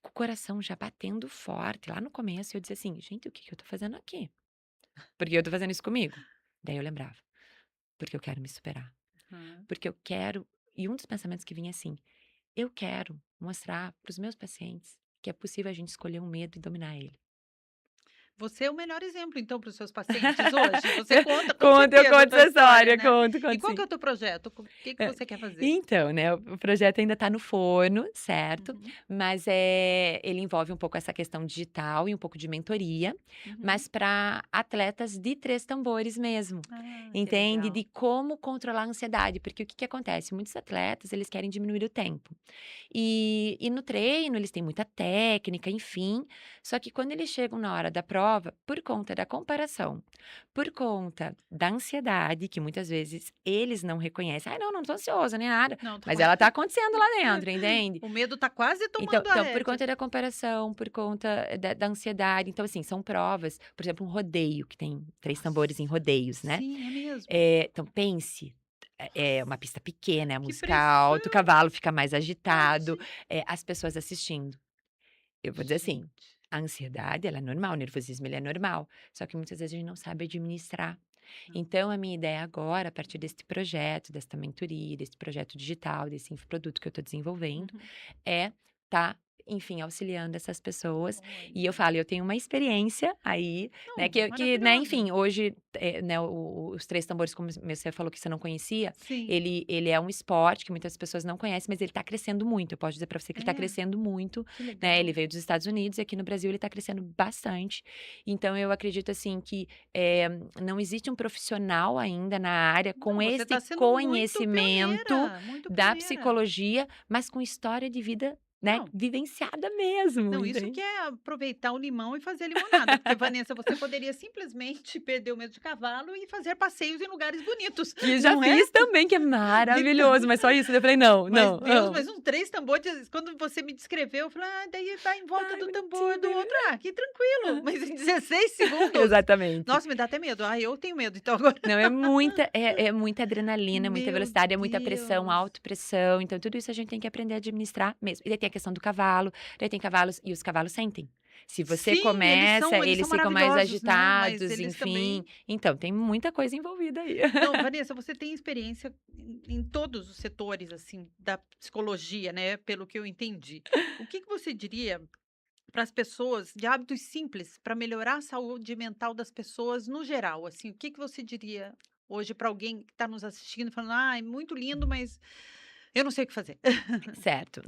com o coração já batendo forte, lá no começo, e eu dizia assim: "Gente, o que que eu tô fazendo aqui? Por que eu tô fazendo isso comigo?". Daí eu lembrava: "Porque eu quero me superar, Hã. porque eu quero", e um dos pensamentos que vinha assim: "Eu quero mostrar para os meus pacientes que é possível a gente escolher um medo e dominar ele". Você é o melhor exemplo, então, para os seus pacientes hoje. Você conta com Conto, eu certeza a conto tua essa história, história, né. conto, E conto qual que sim. é o teu projeto? O que Hã, você quer fazer? então, né, o projeto ainda está no forno, certo, Uhum, mas, ele envolve um pouco essa questão digital e um pouco de mentoria, uhum. mas para atletas de 3 tambores mesmo, Ah, que entende? legal. De como controlar a ansiedade, porque o que que acontece? Muitos atletas, eles querem diminuir o tempo. E no treino eles têm muita técnica, enfim, só que quando eles chegam na hora da prova, por conta da comparação, por conta da ansiedade, que muitas vezes eles não reconhecem, "Ai, não, não tô ansioso nem nada", Não, tô mas qua ela tá acontecendo lá dentro, entende? o medo tá quase Então tomando a então por rédea. conta da comparação, por conta da ansiedade, então assim, são provas, por exemplo, um rodeio, que tem 3 tambores em Nossa. rodeios, né. Sim, é mesmo. Então pense, é uma Nossa, pista pequena, é a que música alta, o pressão. cavalo fica mais agitado, Imagina. as pessoas assistindo. Eu vou dizer assim, Gente. a ansiedade ela é normal, o nervosismo ele é normal, só que muitas vezes a gente não sabe administrar. Não. Então a minha ideia agora, a partir deste projeto, desta mentoria, desse projeto digital, desse infoproduto que eu estou desenvolvendo, Uhum. é tá enfim, auxiliando essas pessoas. E eu Olha. falo, eu tenho uma experiência aí, né, Não, que, maravilhosa. enfim, hoje, né, os Três Tambores, como você falou que você não conhecia, Sim, ele é um esporte que muitas pessoas não conhecem, mas ele tá crescendo muito. Eu posso dizer para você que ele tá é, crescendo muito, que né? Ele legal. veio dos Estados Unidos e aqui no Brasil ele tá crescendo bastante. Então eu acredito assim que não existe um profissional ainda na área com Não, você está esse sendo conhecimento muito da pioneira. psicologia, mas com história de vida, né, Não, vivenciada mesmo, não, isso que entende? é aproveitar o limão e fazer limonada, porque, Vanessa, você poderia simplesmente perder o medo de cavalo e fazer passeios em lugares bonitos, Que já não é? fiz também, que é Então, maravilhoso, mas só isso, eu falei: "Não, mas não, Deus, amo". mas uns 3 tambores, quando você me descreveu, eu falei: "Ah, daí vai em volta Ai, do tambor, do bonitinho. outro, ah, que tranquilo", mas em 16 segundos, Exatamente. nossa, me dá até medo. Ah, eu tenho medo, então agora Não, é muita adrenalina, é muita meu velocidade, é muita pressão, Deus. autopressão, então tudo isso a gente tem que aprender a administrar mesmo. E daí tem a questão do cavalo, daí tem cavalos e os cavalos sentem. Se você Sim, começa, eles eles são ficam mais maravilhosos, né, mas agitados, eles enfim. também. Então tem muita coisa envolvida aí. Não, Vanessa, você tem experiência em todos os setores, assim, da psicologia, né, pelo que eu entendi. O que que você diria para as pessoas de hábitos simples para melhorar a saúde mental das pessoas no geral, assim, o que que você diria hoje para alguém que está nos assistindo falando: "Ai, muito lindo, mas eu não sei o que fazer". Certo.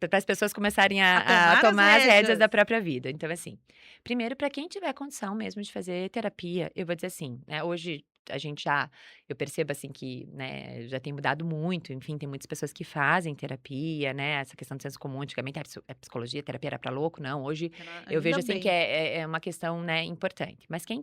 Para as pessoas começarem A a tomar as tomar as rédeas rédeas. da própria vida. Então, assim, primeiro para quem tiver condição mesmo de fazer terapia, eu vou dizer assim, né, hoje a gente já eu percebo, assim, que, né, já tem mudado muito, enfim, tem muitas pessoas que fazem terapia, né, essa questão do senso comum, antigamente a psicologia, a terapia era para louco, não, hoje eu Ainda vejo, assim, que bem. é uma questão, né, importante. Mas quem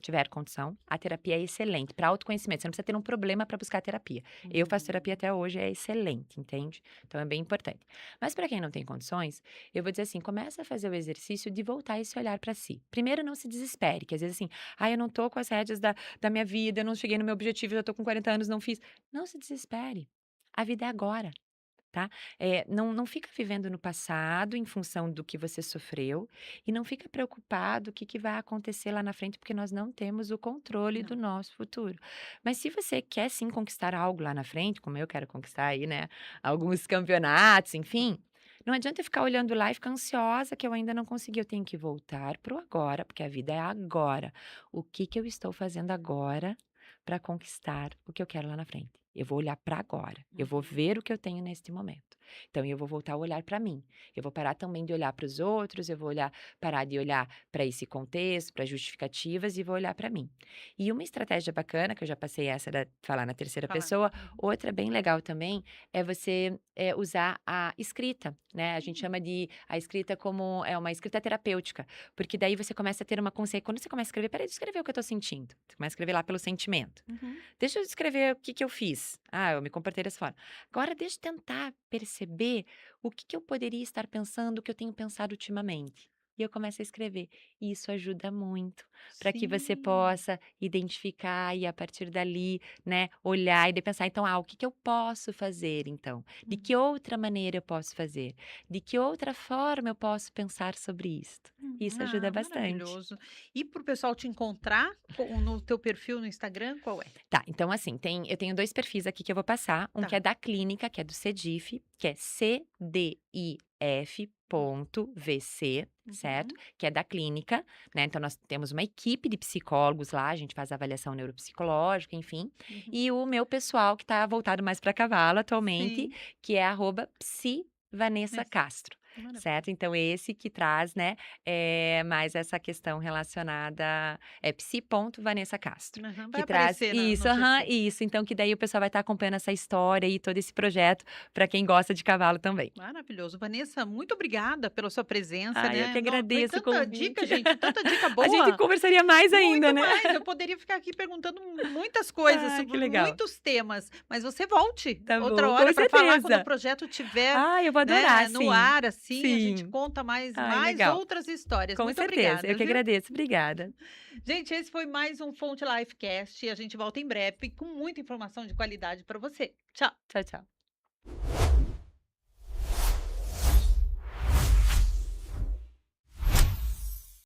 tiver condição, a terapia é excelente para autoconhecimento, você não precisa ter um problema para buscar terapia. Eu faço terapia Uhum. até hoje, é excelente, entende? Então é bem importante. Mas para quem não tem condições, eu vou dizer assim, começa a fazer o exercício de voltar esse olhar para si. Primeiro, não se desespere, que às vezes assim, eu não tô com as rédeas da minha vida, eu não cheguei no meu objetivo, já tô com 40 anos, não fiz. Não se desespere. A vida é agora. Tá? Não fica vivendo no passado em função do que você sofreu e não fica preocupado o que que vai acontecer lá na frente, porque nós não temos o controle do Não. nosso futuro. Mas se você quer sim conquistar algo lá na frente, como eu quero conquistar aí, né, alguns campeonatos, enfim, não adianta eu ficar olhando lá e ficar ansiosa que eu ainda não consegui, eu tenho que voltar pro agora, porque a vida é agora. O que que eu estou fazendo agora para conquistar o que eu quero lá na frente? Eu vou olhar para agora, eu vou Uhum. ver o que eu tenho neste momento. Então eu vou voltar a olhar para mim. Eu vou parar também de olhar para os outros, eu vou parar de olhar para esse contexto, para justificativas e vou olhar para mim. E uma estratégia bacana, que eu já passei essa da falar na terceira Falar. pessoa, Uhum. outra bem legal também, é você, usar a escrita, né, a gente chama de a escrita como é uma escrita terapêutica, porque daí você começa a ter uma consciência quando você começa a escrever: "Espera de escrever o que eu estou sentindo", você começa a escrever lá pelo sentimento. Uhum. Deixa eu descrever o que que eu fiz. Eu me comportei dessa forma. Agora deixa eu tentar perceber o que que eu poderia estar pensando, o que eu tenho pensado ultimamente. E eu começo a escrever. E isso ajuda muito para que você Sim. possa identificar e a partir dali, né, olhar e daí pensar, então, o que que eu posso fazer então? De que Uhum. outra maneira eu posso fazer? De que outra forma eu posso pensar sobre isto? Isso ajuda Ah, bastante. maravilhoso. E para o pessoal te encontrar no teu perfil no Instagram, qual é? Tá, então assim, eu tenho 2 perfis aqui que eu vou passar, um que é Tá. da clínica, que é do CDIF, que é CDIF.VC, certo? Uhum. Que é da clínica, né, então nós temos uma equipe de psicólogos lá, a gente faz avaliação neuropsicológica, enfim. Uhum. E o meu pessoal que tá voltado mais para cavalo atualmente, Sim. que é @psi Vanessa Mas Castro, certo? maravilhoso. Então esse que traz, né, mais essa questão relacionada é psi.Vanessa Castro. Aham, vai Que traz aparecer isso, no aham, perfil. isso. Então que daí o pessoal vai estar acompanhando essa história e todo esse projeto para quem gosta de cavalo também. Maravilhoso. Vanessa, muito obrigada pela sua presença, Eu que né. No foi agradeço o tanta dica, convite. gente, tanta dica A gente boa. conversaria mais ainda, Muito né. mais, eu poderia ficar aqui perguntando muitas coisas Que sobre legal. muitos temas, mas você volte Tá outra bom, com hora para falar quando o certeza. projeto tiver, Eu vou adorar, né, no sim. ar, assim, a gente Sim. conta Ai, mais legal. outras histórias. Com Muito certeza, eu obrigada, que viu. agradeço. Obrigada. Gente, esse foi mais um Fonte Lifecast e a gente volta em breve com muita informação de qualidade para você. Tchau. Tchau, tchau.